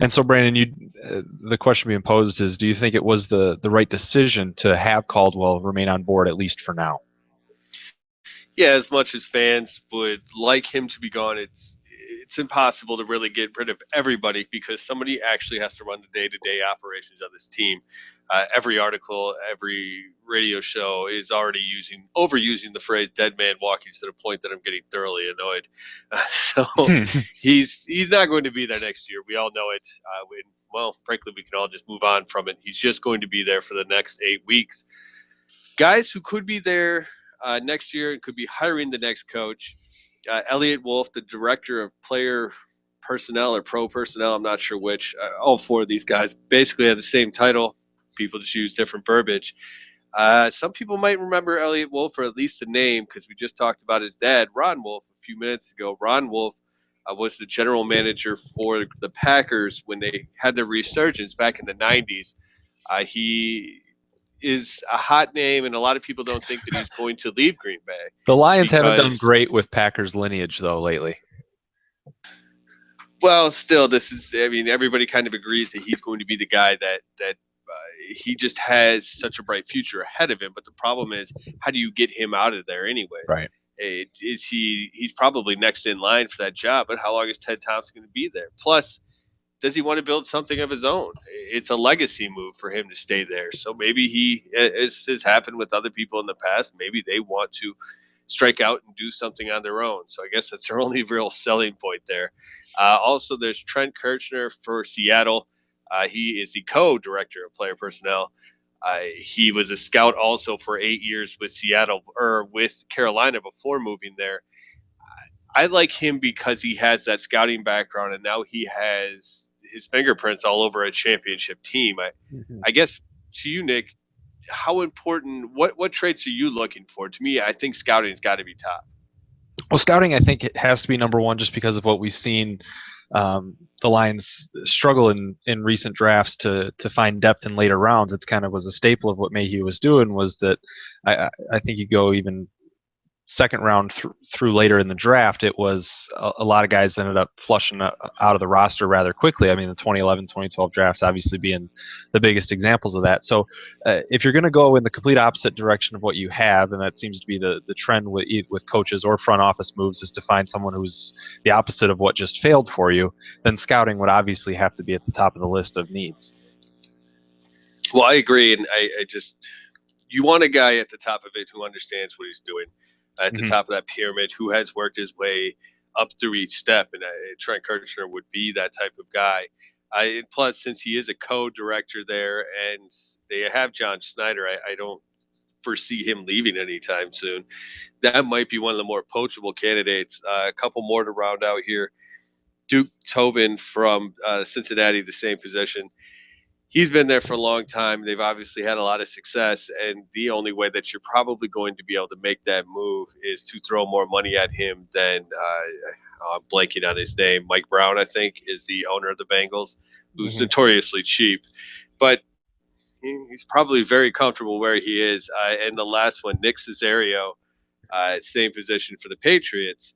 And so, Brandon, the question being posed is, do you think it was the right decision to have Caldwell remain on board at least for now? Yeah, as much as fans would like him to be gone, it's impossible to really get rid of everybody because somebody actually has to run the day-to-day operations of this team. Every article, every radio show is already overusing the phrase "dead man walking" to the point that I'm getting thoroughly annoyed. So he's not going to be there next year. We all know it. Well, frankly, we can all just move on from it. He's just going to be there for the next 8 weeks. Guys who could be there next year and could be hiring the next coach. Elliot Wolf, the director of player personnel or pro personnel, I'm not sure which. All four of these guys basically have the same title. People just use different verbiage. Some people might remember Elliot Wolf, or at least the name, because we just talked about his dad, Ron Wolf, a few minutes ago. Ron Wolf was the general manager for the Packers when they had their resurgence back in the 90s. He is a hot name, and a lot of people don't think that he's going to leave Green Bay The Lions haven't done because, great with Packers lineage though lately. well, still, this is. I mean, everybody kind of agrees that he's going to be the guy that he just has such a bright future ahead of him. But the problem is, how do you get him out of there, anyways? Right. Is he? He's probably next in line for that job, but how long is Ted Thompson going to be there? Plus, does he want to build something of his own? It's a legacy move for him to stay there. So maybe he, as has happened with other people in the past, maybe they want to strike out and do something on their own. So I guess that's their only real selling point there. Also, there's Trent Kirchner for Seattle. He is the co-director of player personnel. He was a scout also for 8 years with Seattle or with Carolina before moving there. I like him because he has that scouting background, and now he has his fingerprints all over a championship team. I guess to you, Nick, how important? What traits are you looking for? To me, I think scouting's got to be top. Well, scouting, I think it has to be number one just because of what we've seen. The Lions struggle in recent drafts to find depth in later rounds. It's kind of was a staple of what Mayhew was doing. Was that I think you go even second round through later in the draft, it was a lot of guys ended up flushing out of the roster rather quickly. I mean, the 2011, 2012 drafts obviously being the biggest examples of that. So if you're going to go in the complete opposite direction of what you have, and that seems to be the trend with coaches or front office moves, is to find someone who's the opposite of what just failed for you, then scouting would obviously have to be at the top of the list of needs. Well, I agree, and I just you want a guy at the top of it who understands what he's doing at the Mm-hmm. top of that pyramid, who has worked his way up through each step, and Trent Kirchner would be that type of guy. Plus, since he is a co-director there, and they have John Schneider, I don't foresee him leaving anytime soon. That might be one of the more poachable candidates. A couple more to round out here. Duke Tobin from Cincinnati, the same position. He's been there for a long time. They've obviously had a lot of success, and the only way that you're probably going to be able to make that move is to throw more money at him than I'm blanking on his name. Mike Brown, I think, is the owner of the Bengals, who's Mm-hmm. notoriously cheap, but he's probably very comfortable where he is. And the last one, Nick Caserio, same position for the Patriots.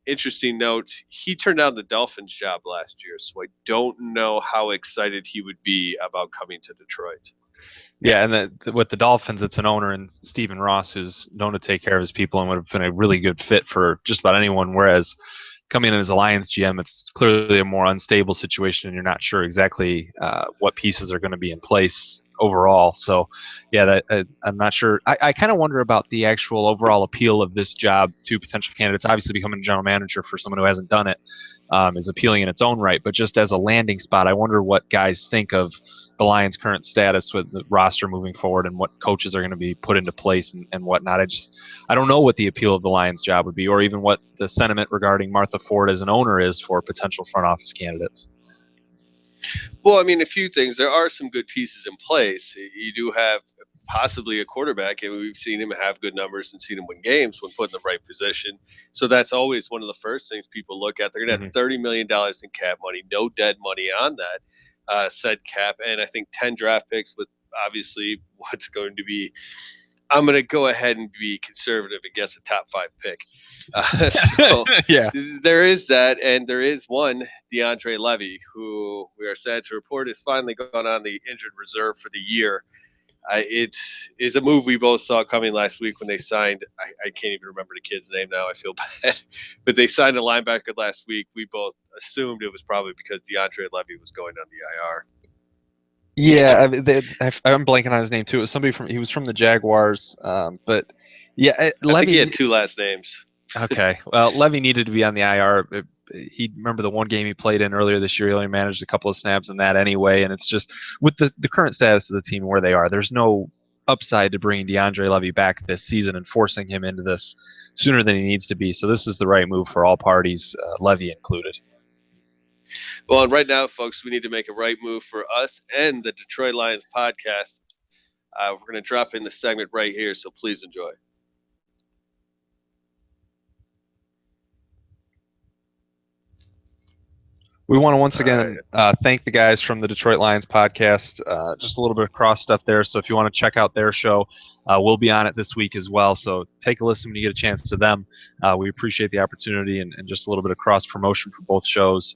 Interesting note, he turned down the Dolphins job last year, so I don't know how excited he would be about coming to Detroit. Yeah, and with the Dolphins, it's an owner in Stephen Ross who's known to take care of his people and would have been a really good fit for just about anyone. Whereas coming in as a Lions GM, it's clearly a more unstable situation, and you're not sure exactly what pieces are going to be in place overall. So, yeah, I'm not sure. I kind of wonder about the actual overall appeal of this job to potential candidates. Obviously, becoming a general manager for someone who hasn't done it is appealing in its own right, but just as a landing spot, I wonder what guys think of the Lions' current status with the roster moving forward and what coaches are going to be put into place and whatnot. I don't know what the appeal of the Lions' job would be, or even what the sentiment regarding Martha Ford as an owner is for potential front office candidates. Well, I mean, a few things. There are some good pieces in place. You do have possibly a quarterback, and we've seen him have good numbers and seen him win games when put in the right position. So that's always one of the first things people look at. They're going to have $30 million in cap money, no dead money on that said cap, and I think 10 draft picks with obviously what's going to be I'm going to go ahead and be conservative and guess a top 5 pick. So Yeah. there is that, and there is one, DeAndre Levy, who we are sad to report has finally gone on the injured reserve for the year. It is a move we both saw coming last week when they signed. I can't even remember the kid's name now. I feel bad, but they signed a linebacker last week. We both assumed it was probably because DeAndre Levy was going on the IR. Yeah, I mean, I'm blanking on his name too. It was somebody he was from the Jaguars, but yeah, I think he Levy. had 2 last names. Okay, well, Levy needed to be on the IR. He remember the one game he played in earlier this year. He only managed a couple of snaps in that anyway, and it's just with the current status of the team where they are. There's no upside to bringing DeAndre Levy back this season and forcing him into this sooner than he needs to be. So this is the right move for all parties, Levy included. Well, and right now, folks, we need to make a right move for us and the Detroit Lions podcast. We're going to drop in the segment right here, so please enjoy. We want to once again thank the guys from the Detroit Lions podcast. Just a little bit of cross stuff there. So if you want to check out their show, we'll be on it this week as well. So take a listen when you get a chance to them. We appreciate the opportunity and just a little bit of cross promotion for both shows.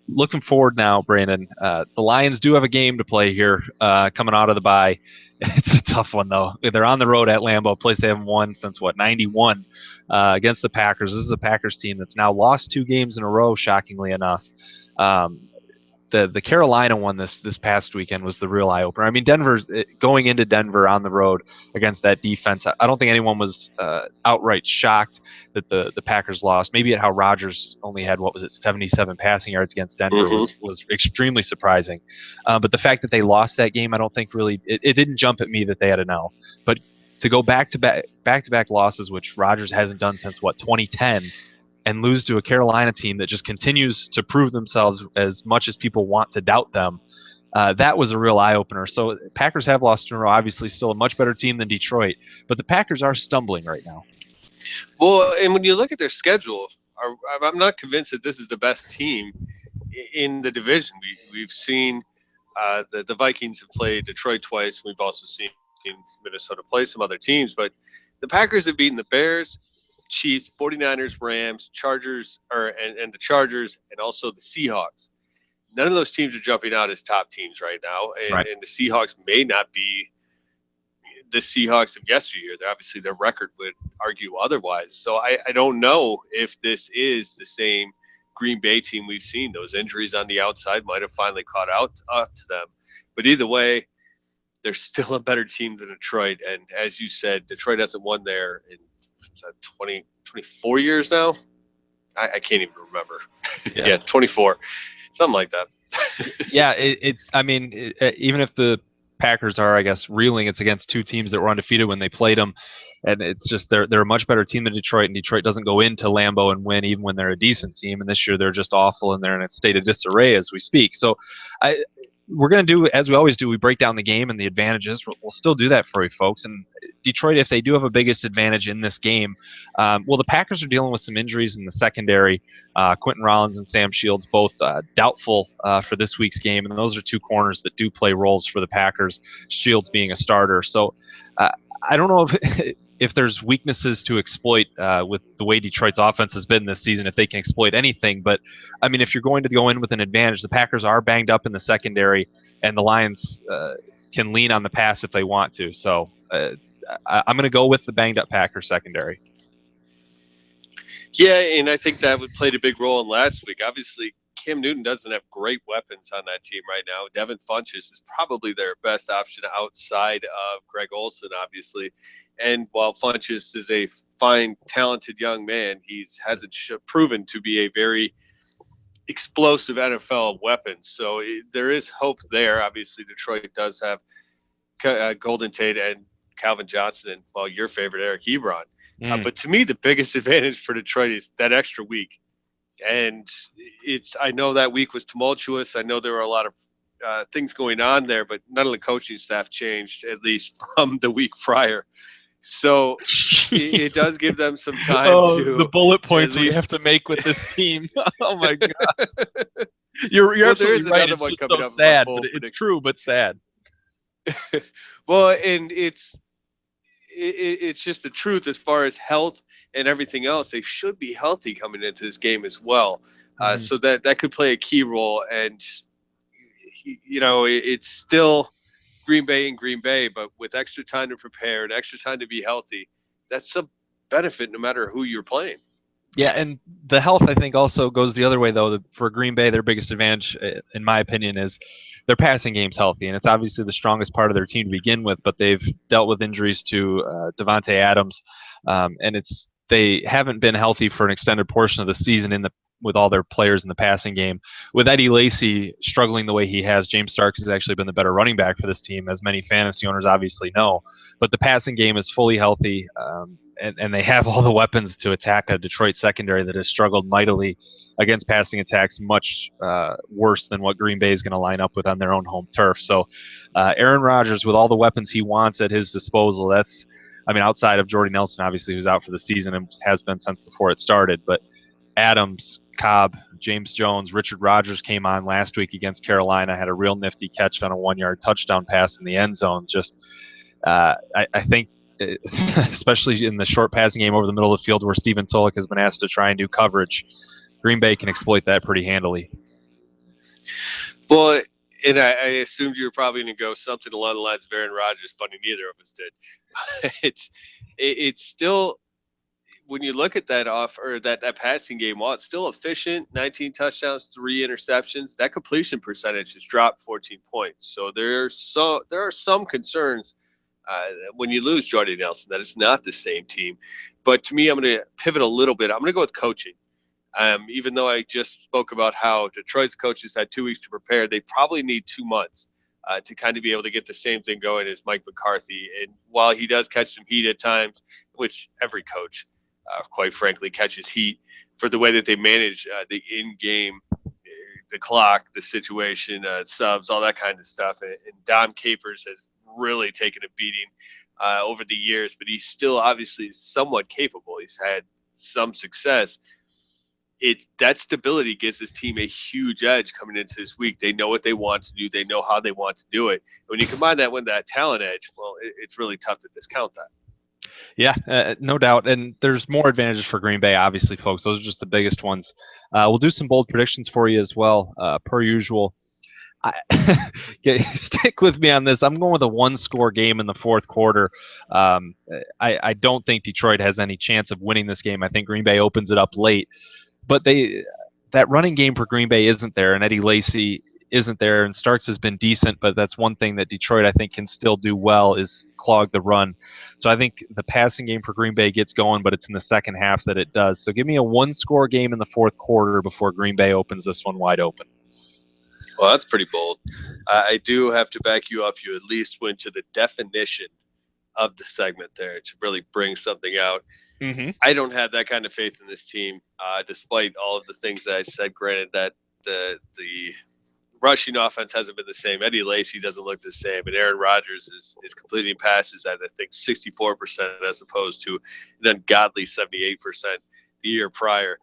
Looking forward now, Brandon. The Lions do have a game to play here coming out of the bye. It's a tough one, though. They're on the road at Lambeau, a place they haven't won since, 91, against the Packers. This is a Packers team that's now lost 2 games in a row, shockingly enough. The Carolina one this past weekend was the real eye opener. I mean, Denver's going into Denver on the road against that defense. I don't think anyone was outright shocked that the Packers lost. Maybe at how Rodgers only had 77 passing yards against Denver was extremely surprising. But the fact that they lost that game, I don't think really it didn't jump at me that they had an L. But to go back to back losses, which Rodgers hasn't done since 2010. And lose to a Carolina team that just continues to prove themselves as much as people want to doubt them. That was a real eye-opener. So Packers have lost in a row, obviously still a much better team than Detroit, but the Packers are stumbling right now. Well, and when you look at their schedule, I'm not convinced that this is the best team in the division. We've seen the Vikings have played Detroit twice. We've also seen Minnesota play some other teams, but the Packers have beaten the Bears, Chiefs, 49ers, Rams, Chargers, and the Chargers, and also the Seahawks. None of those teams are jumping out as top teams right now, and the Seahawks may not be the Seahawks of yesteryear. Obviously, their record would argue otherwise. So I don't know if this is the same Green Bay team we've seen. Those injuries on the outside might have finally caught up to them. But either way, they're still a better team than Detroit. And as you said, Detroit hasn't won there in 24 years now. I can't even remember. Yeah, 24, something like that. Yeah, even if the Packers are, I guess, reeling, it's against 2 teams that were undefeated when they played them, and it's just they're a much better team than Detroit, and Detroit doesn't go into Lambeau and win even when they're a decent team, and this year they're just awful and they're in a state of disarray as we speak. So we're going to do, as we always do, we break down the game and the advantages. We'll still do that for you folks. And Detroit, if they do have a biggest advantage in this game, the Packers are dealing with some injuries in the secondary. Quentin Rollins and Sam Shields both doubtful for this week's game, and those are 2 corners that do play roles for the Packers, Shields being a starter. So I don't know if there's weaknesses to exploit with the way Detroit's offense has been this season, if they can exploit anything. But, I mean, if you're going to go in with an advantage, the Packers are banged up in the secondary, and the Lions can lean on the pass if they want to. So I'm going to go with the banged-up Packers secondary. Yeah, and I think that would played a big role in last week. Obviously, Cam Newton doesn't have great weapons on that team right now. Devin Funchess is probably their best option outside of Greg Olsen, obviously. And while Funchess is a fine, talented young man, he hasn't proven to be a very explosive NFL weapon. So there is hope there. Obviously, Detroit does have Golden Tate and Calvin Johnson and, well, your favorite, Eric Ebron. But to me, the biggest advantage for Detroit is that extra week. And I know that week was tumultuous. I know there were a lot of things going on there, but none of the coaching staff changed, at least from the week prior. So it does give them some time to the bullet points we have to make with this team. Oh my god, you're absolutely right. It's just so sad, but it's true, but sad. Well, and it's it's just the truth as far as health and everything else. They should be healthy coming into this game as well. Mhm. So that could play a key role. And, it's still Green Bay and Green Bay, but with extra time to prepare and extra time to be healthy, that's a benefit no matter who you're playing. Yeah, and the health I think also goes the other way though. For Green Bay, their biggest advantage, in my opinion, is their passing game's healthy, and it's obviously the strongest part of their team to begin with. But they've dealt with injuries to Devontae Adams, and they haven't been healthy for an extended portion of the season with all their players in the passing game. With Eddie Lacy struggling the way he has, James Starks has actually been the better running back for this team, as many fantasy owners obviously know. But the passing game is fully healthy. And they have all the weapons to attack a Detroit secondary that has struggled mightily against passing attacks, much worse than what Green Bay is going to line up with on their own home turf. So, Aaron Rodgers, with all the weapons he wants at his disposal, outside of Jordy Nelson, obviously, who's out for the season and has been since before it started, but Adams, Cobb, James Jones, Richard Rodgers came on last week against Carolina, had a real nifty catch on a 1-yard touchdown pass in the end zone. Just, I think, especially in the short passing game over the middle of the field where Stephen Tulloch has been asked to try and do coverage, Green Bay can exploit that pretty handily. Well, and I assumed you were probably going to go something along the lines of Aaron Rodgers, but neither of us did. It's still, when you look at that passing game, while it's still efficient, 19 touchdowns, 3 interceptions, that completion percentage has dropped 14 points. So there are some concerns when you lose Jordy Nelson that it's not the same team. But to me, I'm going to pivot a little bit. I'm going to go with coaching. Even though I just spoke about how Detroit's coaches had 2 weeks to prepare, they probably need 2 months to kind of be able to get the same thing going as Mike McCarthy. And while he does catch some heat at times, which every coach, quite frankly, catches heat for the way that they manage the in-game, the clock, the situation, subs, all that kind of stuff. And Dom Capers has really taken a beating over the years, but he's still obviously somewhat capable. He's had some success. That stability gives this team a huge edge coming into this week. They know what they want to do. They know how they want to do it. And when you combine that with that talent edge, well, it's really tough to discount that. Yeah, no doubt. And there's more advantages for Green Bay, obviously, folks. Those are just the biggest ones. We'll do some bold predictions for you as well, per usual. Stick with me on this. I'm going with a one-score game in the fourth quarter. I don't think Detroit has any chance of winning this game. I think Green Bay opens it up late. But that running game for Green Bay isn't there, and Eddie Lacy isn't there, and Starks has been decent, but that's one thing that Detroit, I think, can still do well is clog the run. So I think the passing game for Green Bay gets going, but it's in the second half that it does. So give me a one-score game in the fourth quarter before Green Bay opens this one wide open. Well, that's pretty bold. I do have to back you up. You at least went to the definition of the segment there to really bring something out. Mm-hmm. I don't have that kind of faith in this team, despite all of the things that I said. Granted that the rushing offense hasn't been the same. Eddie Lacy doesn't look the same, and Aaron Rodgers is completing passes at, I think, 64% as opposed to an ungodly 78% the year prior.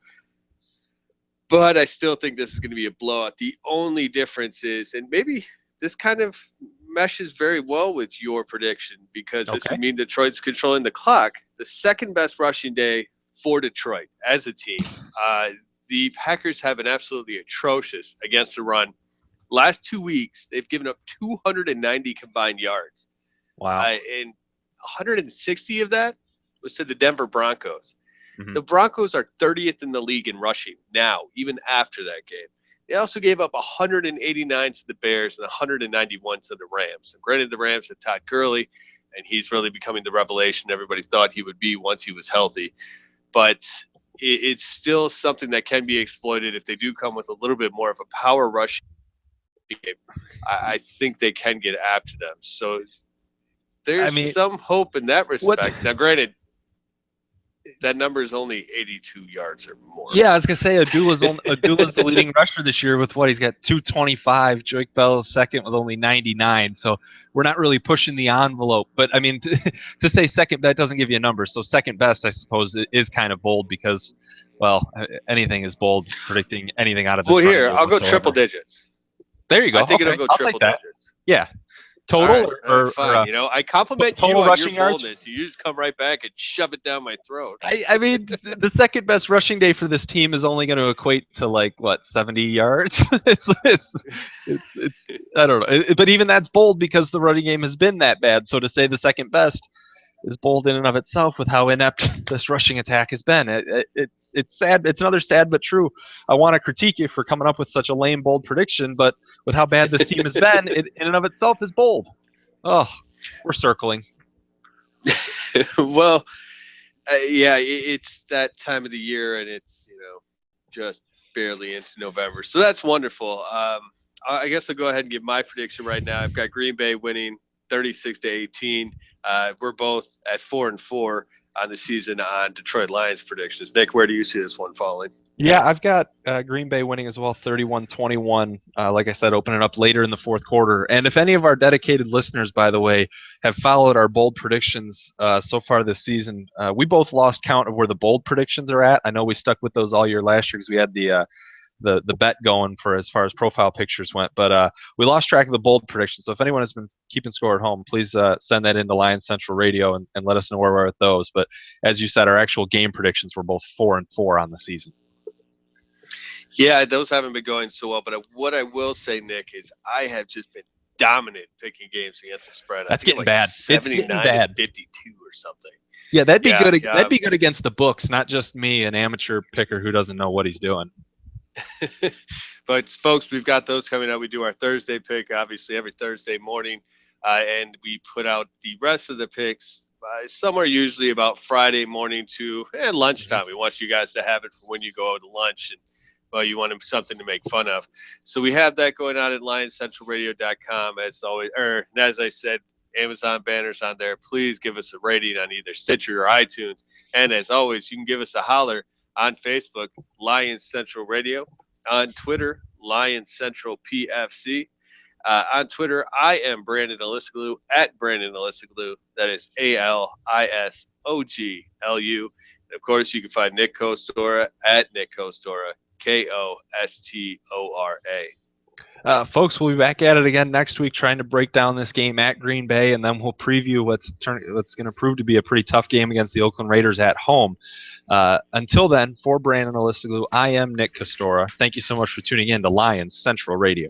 But I still think this is going to be a blowout. The only difference is, and maybe this kind of meshes very well with your prediction, because this would mean Detroit's controlling the clock. The second best rushing day for Detroit as a team. The Packers have been absolutely atrocious against the run. Last 2 weeks, they've given up 290 combined yards. Wow. And 160 of that was to the Denver Broncos. Mm-hmm. The Broncos are 30th in the league in rushing now, even after that game. They also gave up 189 to the Bears and 191 to the Rams. And granted, the Rams had Todd Gurley, and he's really becoming the revelation everybody thought he would be once he was healthy. But it's still something that can be exploited if they do come with a little bit more of a power rush game. I think they can get after them. So there's some hope in that respect. Now, granted, that number is only 82 yards or more. Yeah, I was gonna say Abdullah's the leading rusher this year with what he's got 225. Joique Bell second with only 99. So we're not really pushing the envelope. But I mean, to say second, that doesn't give you a number. So second best, I suppose, is kind of bold because, well, anything is bold predicting anything out of this. Well, here I'll go triple digits. There you go. I think it'll go triple digits. Yeah. Total right, or fine. You know, I compliment you total on your rushing yards? boldness. You just come right back and shove it down my throat. I mean, the second best rushing day for this team is only going to equate to like what 70 yards. It's I don't know, but even that's bold because the running game has been that bad. So to say the second best is bold in and of itself with how inept this rushing attack has been. It's sad. It's another sad but true. I want to critique you for coming up with such a lame bold prediction, but with how bad this team has been, it in and of itself is bold. Oh, we're circling. Well, yeah, it's that time of the year, and it's just barely into November, so that's wonderful. I guess I'll go ahead and give my prediction right now. I've got Green Bay winning 36-18. We're both at 4-4 on the season on Detroit Lions predictions. Nick, where do you see this one falling? Yeah, I've got Green Bay winning as well, 31-21. Like I said, opening up later in the fourth quarter. And if any of our dedicated listeners, by the way, have followed our bold predictions so far this season, we both lost count of where the bold predictions are at. I know we stuck with those all year last year because we had the bet going for as far as profile pictures went, but we lost track of the bold predictions. So if anyone has been keeping score at home, please send that into Lions Central Radio and let us know where we're at those. But as you said, our actual game predictions were both 4-4 on the season. Yeah, those haven't been going so well. But what I will say, Nick, is I have just been dominant picking games against the spread. That's getting like bad. 79-52 or something. Yeah, that'd be good. Yeah. That'd be good against the books, not just me, an amateur picker who doesn't know what he's doing. But folks, we've got those coming out. We do our Thursday pick, obviously, every Thursday morning, and we put out the rest of the picks somewhere usually about Friday morning to lunchtime. We want you guys to have it for when you go out to lunch and you want something to make fun of. So we have that going on at lionscentralradio.com as always. As I said, Amazon banners on there. Please give us a rating on either Stitcher or iTunes. And as always, you can give us a holler on Facebook, Lions Central Radio. On Twitter, Lions Central PFC. On Twitter, I am Brandon Alisoglu at Brandon Alisoglu. That is ALISOGLU. And of course, you can find Nick Kostora at Nick Kostora, KOSTORA. Folks, we'll be back at it again next week trying to break down this game at Green Bay, and then we'll preview what's going to prove to be a pretty tough game against the Oakland Raiders at home. Until then, for Brandon Alisoglu, I am Nick Kostora. Thank you so much for tuning in to Lions Central Radio.